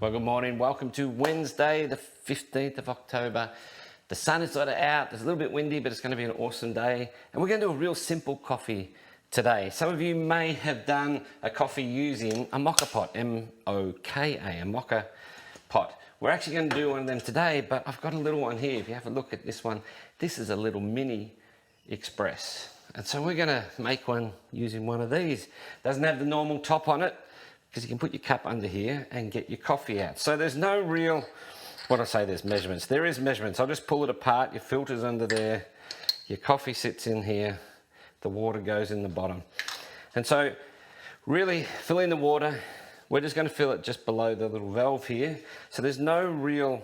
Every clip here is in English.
Well, good morning. Welcome to Wednesday, the 15th of October. The sun is sort of out. It's a little bit windy, but it's going to be an awesome day. And we're going to do a real simple coffee today. Some of you may have done a coffee using a Moka pot, M-O-K-A, a Moka pot. We're actually going to do one of them today, but I've got a little one here. If you have a look at this one, this is a little mini express. And so we're going to make one using one of these. Doesn't have the normal top on it, because you can put your cup under here and get your coffee out. So there's no real, when I say there's measurements, there is measurements. I'll just pull it apart, your filter's under there, your coffee sits in here, the water goes in the bottom. And so really fill in the water. We're just going to fill it just below the little valve here. So there's no real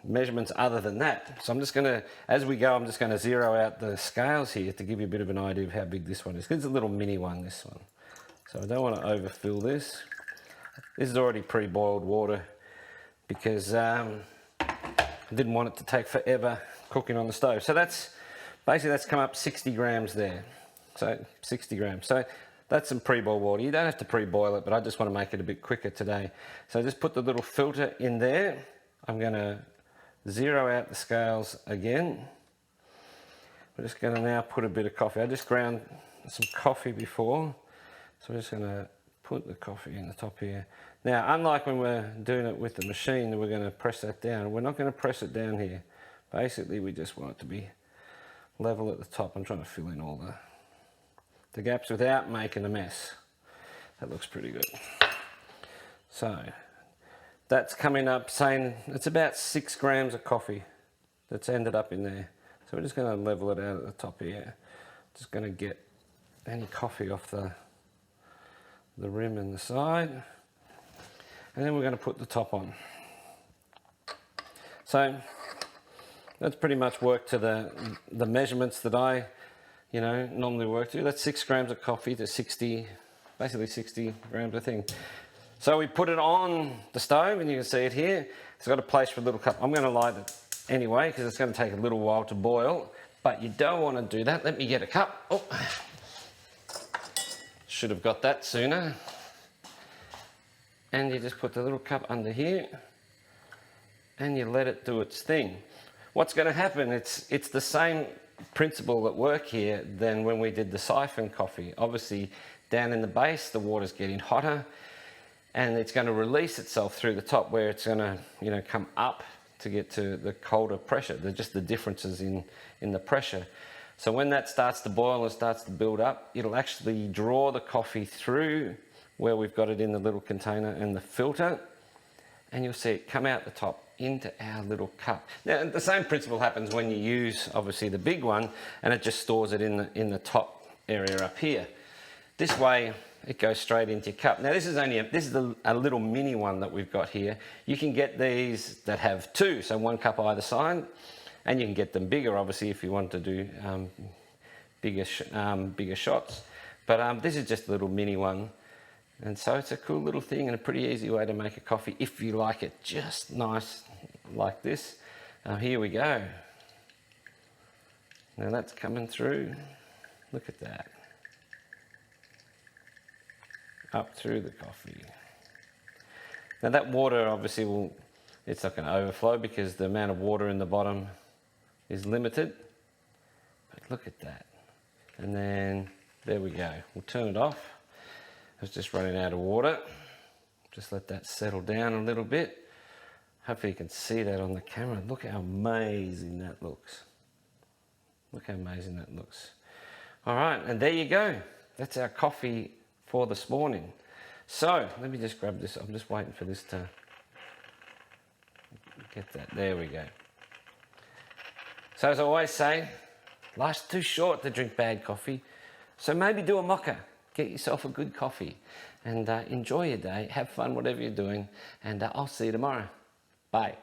measurements other than that. So I'm just going to, as we go, I'm just going to zero out the scales here to give you a bit of an idea of how big this one is. It's a little mini one, this one. So I don't want to overfill this. This is already pre-boiled water because I didn't want it to take forever cooking on the stove. So that's come up 60 grams there. So 60 grams. So that's some pre-boiled water. You don't have to pre-boil it, but I just want to make it a bit quicker today. So just put the little filter in there. I'm going to zero out the scales again. We're just going to now put a bit of coffee. I just ground some coffee before. So we're just going to put the coffee in the top here. Now, unlike when we're doing it with the machine, we're going to press that down. We're not going to press it down here. Basically, we just want it to be level at the top. I'm trying to fill in all the gaps without making a mess. That looks pretty good. So that's coming up saying it's about 6 grams of coffee that's ended up in there. So we're just going to level it out at the top here. Just going to get any coffee off the rim and the side, and then we're going to put the top on. So that's pretty much worked to the measurements that I normally work to. That's 6 grams of coffee to 60, basically 60 grams of thing. So we put it on the stove, and you can see it here. It's got a place for a little cup. I'm going to light it anyway because it's going to take a little while to boil, but you don't want to do that. Let me get a cup. Oh. Should have got that sooner. And you just put the little cup under here and you let it do its thing. What's going to happen, it's the same principle at work here than when we did the siphon coffee. Obviously down in the base the water's getting hotter and it's going to release itself through the top where it's going to come up to get to the colder pressure. They're just the differences in the pressure. So when that starts to boil and starts to build up, it'll actually draw the coffee through where we've got it in the little container and the filter, and you'll see it come out the top into our little cup. Now, the same principle happens when you use, obviously, the big one, and it just stores it in the top area up here. This way, it goes straight into your cup. Now, this is a little mini one that we've got here. You can get these that have 2, so 1 cup either side. And you can get them bigger, obviously, if you want to do bigger shots. But this is just a little mini one. And so it's a cool little thing and a pretty easy way to make a coffee if you like it just nice like this. Here we go. Now that's coming through. Look at that. Up through the coffee. Now that water obviously it's not going to overflow because the amount of water in the bottom is limited, but look at that. And then there we go. We'll turn it off. It's just running out of water. Just let that settle down a little bit. Hopefully you can see that on the camera. Look how amazing that looks. Look how amazing that looks. All right, and there you go. That's our coffee for this morning. So let me just grab this. I'm just waiting for this to get that. There we go. So as I always say, life's too short to drink bad coffee. So maybe do a Moka. Get yourself a good coffee and enjoy your day. Have fun, whatever you're doing. And I'll see you tomorrow. Bye.